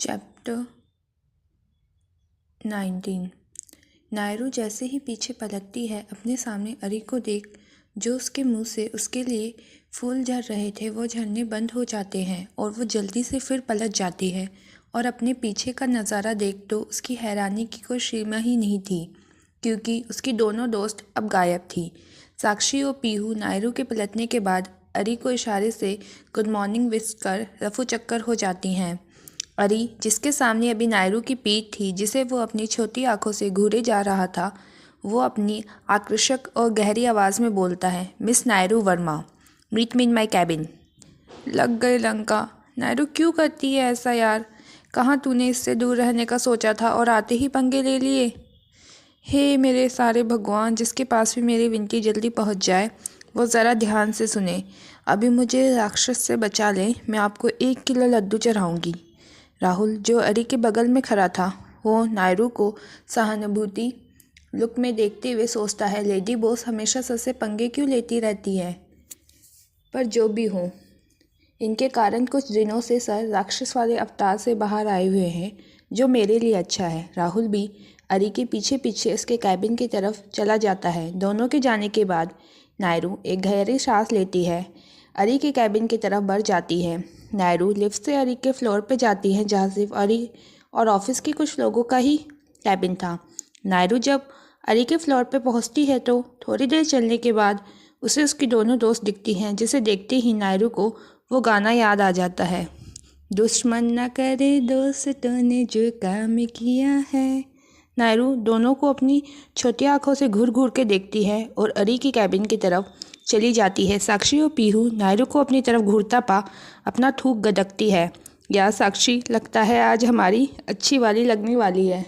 Chapter 19। नायरू जैसे ही पीछे पलटती है, अपने सामने अरी को देख जो उसके मुंह से उसके लिए फूल झड़ रहे थे वो झड़ने बंद हो जाते हैं और वो जल्दी से फिर पलट जाती है और अपने पीछे का नज़ारा देख तो उसकी हैरानी की कोई सीमा ही नहीं थी, क्योंकि उसकी दोनों दोस्त अब गायब थी। साक्षी और पीहू नायरू के पलटने के बाद अरी को इशारे से गुड मॉर्निंग विश कर रफू चक्कर हो जाती हैं। अरी, जिसके सामने अभी नायरू की पीठ थी जिसे वो अपनी छोटी आंखों से घूरे जा रहा था, वो अपनी आकर्षक और गहरी आवाज़ में बोलता है, miss Nairu Verma, meet me in my cabin. लग गई लंका। नायरू क्यों करती है ऐसा यार? कहाँ तूने इससे दूर रहने का सोचा था और आते ही पंगे ले लिए। हे मेरे सारे भगवान, जिसके पास भी मेरी विनती जल्दी पहुँच जाए वो ज़रा ध्यान से सुने। अभी मुझे राक्षस से बचा ले, मैं आपको 1 किलो लड्डू चढ़ाऊँगी। राहुल, जो अरी के बगल में खड़ा था, वो नायरू को सहानुभूति लुक में देखते हुए सोचता है, लेडी बॉस हमेशा सबसे पंगे क्यों लेती रहती है। पर जो भी हो, इनके कारण कुछ दिनों से सर राक्षस वाले अवतार से बाहर आए हुए हैं, जो मेरे लिए अच्छा है। राहुल भी अरी के पीछे पीछे उसके कैबिन की तरफ चला जाता है। दोनों के जाने के बाद नायरू एक गहरी सांस लेती है, अरी के कैबिन की तरफ बढ़ जाती है। नायरू लिफ्ट से अरी के फ्लोर पे जाती है, जहाँ सिर्फ अरी और ऑफिस के कुछ लोगों का ही कैबिन था। नायरू जब अरी के फ्लोर पे पहुँचती है तो थोड़ी देर चलने के बाद उसे उसकी दोनों दोस्त दिखती हैं, जिसे देखते ही नायरू को वो गाना याद आ जाता है, दुश्मन न करे दोस्तों ने जो काम किया है। नायरू दोनों को अपनी छोटी आंखों से घूर घूर के देखती है और अरी की कैबिन की तरफ चली जाती है। साक्षी और पीहू नायरू को अपनी तरफ घूरता पा अपना थूक गदकती है। यार साक्षी, लगता है आज हमारी अच्छी वाली लगने वाली है।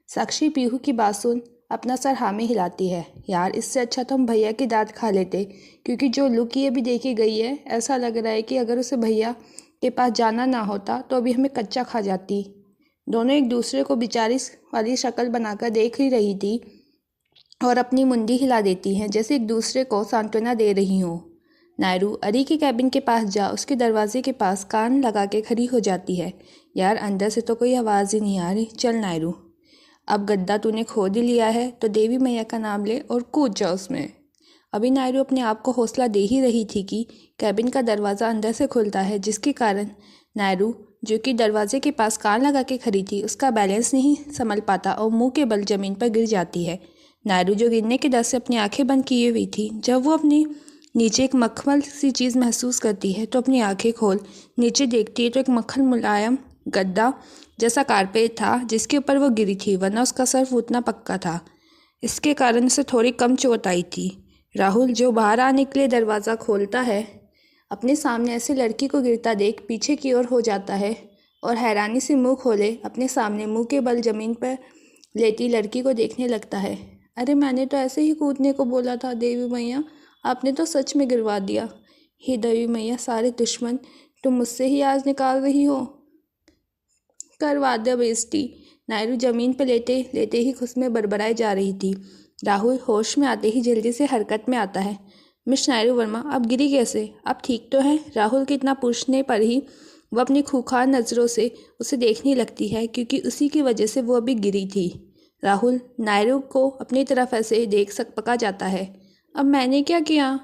साक्षी पीहू की बात सुन अपना सर हाँ में हिलाती है। यार, इससे अच्छा तो हम भैया की दांत खा लेते, क्योंकि जो लुक ये भी देखी गई है, ऐसा लग रहा है कि अगर उसे भैया के पास जाना ना होता तो अभी हमें कच्चा खा जाती। दोनों एक दूसरे को बेचारी वाली शक्ल बनाकर देख ही रही थी और अपनी मुंडी हिला देती हैं, जैसे एक दूसरे को सांत्वना दे रही हो। नायरू अरी के कैबिन के पास जा उसके दरवाजे के पास कान लगा के खड़ी हो जाती है। यार, अंदर से तो कोई आवाज़ ही नहीं आ रही। चल नायरू, अब गद्दा तूने खोद ही लिया है तो देवी मैया का नाम ले और कूद जा उसमें। अभी नायरू अपने आप को हौसला दे ही रही थी कि कैबिन का दरवाज़ा अंदर से खुलता है, जिसके कारण नायरू, जो कि दरवाजे के पास कान लगा के खड़ी थी, उसका बैलेंस नहीं संभल पाता और मुंह के बल ज़मीन पर गिर जाती है। नायरू, जो गिरने के डर से अपनी आंखें बंद किए हुई थी, जब वो अपनी नीचे एक मखमल सी चीज़ महसूस करती है तो अपनी आंखें खोल नीचे देखती है तो एक मक्खन मुलायम गद्दा जैसा कारपेट था जिसके ऊपर वो गिरी थी, वरना उसका सर फूटना पक्का था। इसके कारण उसे थोड़ी कम चोट आई थी। राहुल, जो बाहर आने के लिए दरवाज़ा खोलता है, अपने सामने ऐसे लड़की को गिरता देख पीछे की ओर हो जाता है और हैरानी से मुंह खोले अपने सामने मुंह के बल ज़मीन पर लेटी लड़की को देखने लगता है। अरे, मैंने तो ऐसे ही कूदने को बोला था देवी मैया, आपने तो सच में गिरवा दिया। हे देवी मैया, सारे दुश्मन तुम मुझसे ही आज निकाल रही हो। करवा दे बेइज्जती। नायरू ज़मीन पर लेटे लेटे ही खुश में बड़बड़ाई जा रही थी। राहुल होश में आते ही जल्दी से हरकत में आता है। मिस नायरू वर्मा, आप गिरी कैसे? आप ठीक तो हैं? राहुल के इतना पूछने पर ही वह अपनी खूंखार नज़रों से उसे देखने लगती है, क्योंकि उसी की वजह से वो अभी गिरी थी। राहुल नायरू को अपनी तरफ ऐसे देख पका जाता है। अब मैंने क्या किया?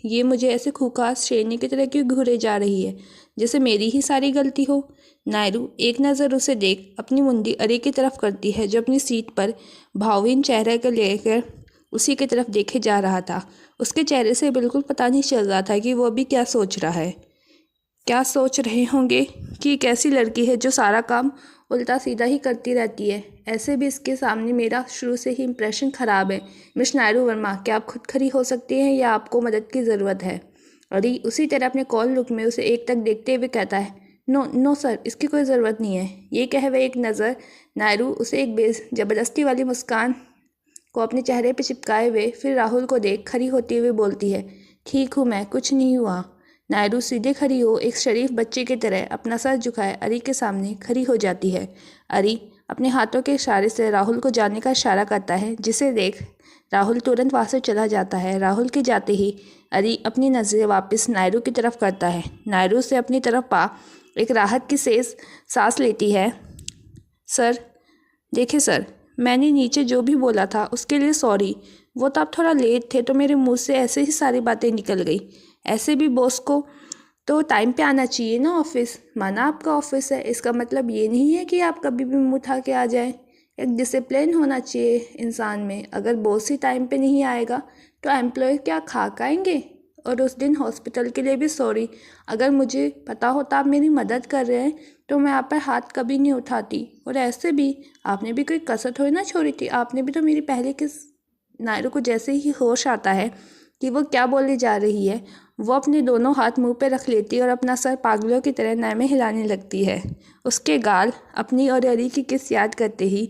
ये मुझे ऐसे खूंखार शेरनी की तरह क्यों घूरे जा रही है, जैसे मेरी ही सारी गलती हो। नायरू एक नज़र उसे देख अपनी मुंडी अरी की तरफ करती है, जो अपनी सीट पर भावहीन चेहरे को लेकर उसी की तरफ देखे जा रहा था। उसके चेहरे से बिल्कुल पता नहीं चल रहा था कि वो अभी क्या सोच रहा है। क्या सोच रहे होंगे कि एक ऐसी लड़की है जो सारा काम उल्टा सीधा ही करती रहती है। ऐसे भी इसके सामने मेरा शुरू से ही इंप्रेशन ख़राब है। मिस नायरू वर्मा, क्या आप खुद खड़ी हो सकती हैं या आपको मदद की ज़रूरत है? अरी उसी तरह अपने कॉल लुक में उसे एक तक देखते हुए कहता है, नो नो सर, इसकी कोई ज़रूरत नहीं है। ये कहे हुए एक नज़र नायरू उसे एक ज़बरदस्ती वाली मुस्कान को अपने चेहरे पर चिपकाए हुए फिर राहुल को देख खड़ी होते हुए बोलती है, ठीक हूँ मैं, कुछ नहीं हुआ। नायरू सीधे खड़ी हो एक शरीफ बच्चे की तरह अपना सर झुकाए अरी के सामने खड़ी हो जाती है। अरी अपने हाथों के इशारे से राहुल को जाने का इशारा करता है, जिसे देख राहुल तुरंत वहाँ से चला जाता है। राहुल के जाते ही अरी अपनी नज़रें वापस नायरू की तरफ करता है। नायरू से अपनी तरफ पा एक राहत की सांस लेती है। सर, देखिए सर, मैंने नीचे जो भी बोला था उसके लिए सॉरी। वो तो आप थोड़ा लेट थे तो मेरे मुंह से ऐसे ही सारी बातें निकल गई। ऐसे भी बॉस को तो टाइम पे आना चाहिए ना ऑफिस। माना आपका ऑफिस है, इसका मतलब ये नहीं है कि आप कभी भी मुंह उठा के आ जाएं। एक डिसिप्लिन होना चाहिए इंसान में। अगर बॉस ही टाइम पे नहीं आएगा तो एम्प्लॉय क्या खा खाएंगे। और उस दिन हॉस्पिटल के लिए भी सॉरी। अगर मुझे पता होता आप मेरी मदद कर रहे हैं तो मैं आप पर हाथ कभी नहीं उठाती। और ऐसे भी आपने भी कोई कसर थोड़ी ना छोड़ी थी। आपने भी तो मेरी पहले किस नायरू को जैसे ही होश आता है कि वो क्या बोलने जा रही है, वो अपने दोनों हाथ मुंह पे रख लेती है और अपना सर पागलों की तरह नए में हिलाने लगती है। उसके गाल अपनी और अरी की किस याद करते ही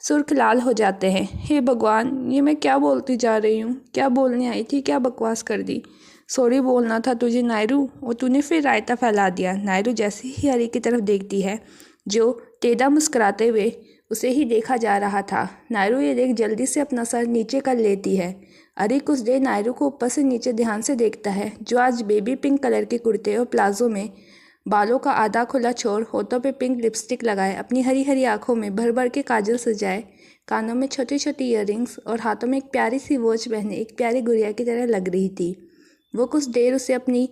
सुर्ख लाल हो जाते हैं। हे भगवान, ये मैं क्या बोलती जा रही हूँ, क्या बोलने आई थी, क्या बकवास कर दी। सॉरी बोलना था तुझे नायरू, और तूने फिर रायता फैला दिया। नायरू जैसे ही अरी की तरफ देखती है जो टेढ़ा मुस्कुराते हुए उसे ही देखा जा रहा था। नायरू ये देख जल्दी से अपना सर नीचे कर लेती है। अरी कुछ देर नायरू को ऊपर से नीचे ध्यान से देखता है, जो आज बेबी पिंक कलर के कुर्ते और प्लाजो में बालों का आधा खुला छोड़, होठों पे पिंक लिपस्टिक लगाए, अपनी हरी हरी आंखों में भर भर के काजल सजाए, कानों में छोटी छोटी ईयररिंग्स और हाथों में एक प्यारी सी वॉच पहने एक प्यारी गुड़िया की तरह लग रही थी। वो कुछ देर उसे अपनी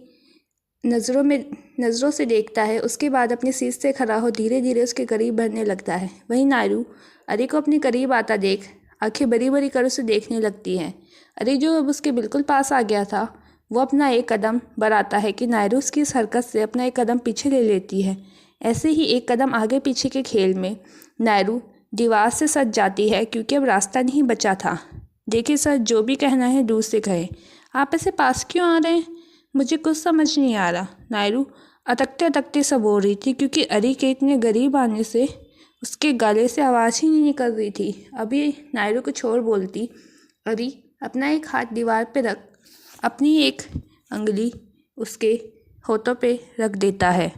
नज़रों से देखता है, उसके बाद अपनी सीट से खड़ा हो धीरे धीरे उसके करीब बढ़ने लगता है। वहीं नायरू अरी को अपने करीब आता देख आंखें बड़ी बड़ी कर उसे देखने लगती हैं। अरी जो अब उसके बिल्कुल पास आ गया था, वो अपना एक कदम बढ़ाता है कि नायरू उसकी इस हरकत से अपना एक कदम पीछे ले लेती है। ऐसे ही एक कदम आगे पीछे के खेल में नायरू दीवार से सट जाती है, क्योंकि अब रास्ता नहीं बचा था। देखिए सर, जो भी कहना है दूर से कहे, आप ऐसे पास क्यों आ रहे हैं, मुझे कुछ समझ नहीं आ रहा। नायरू अटकते अटकते सब बोल रही थी, क्योंकि अरी के इतने करीब आने से उसके गले से आवाज़ ही नहीं निकल रही थी। अभी नायरू कुछ और बोलती, अरी अपना एक हाथ दीवार पे रख अपनी एक अंगुली उसके होठों पे रख देता है।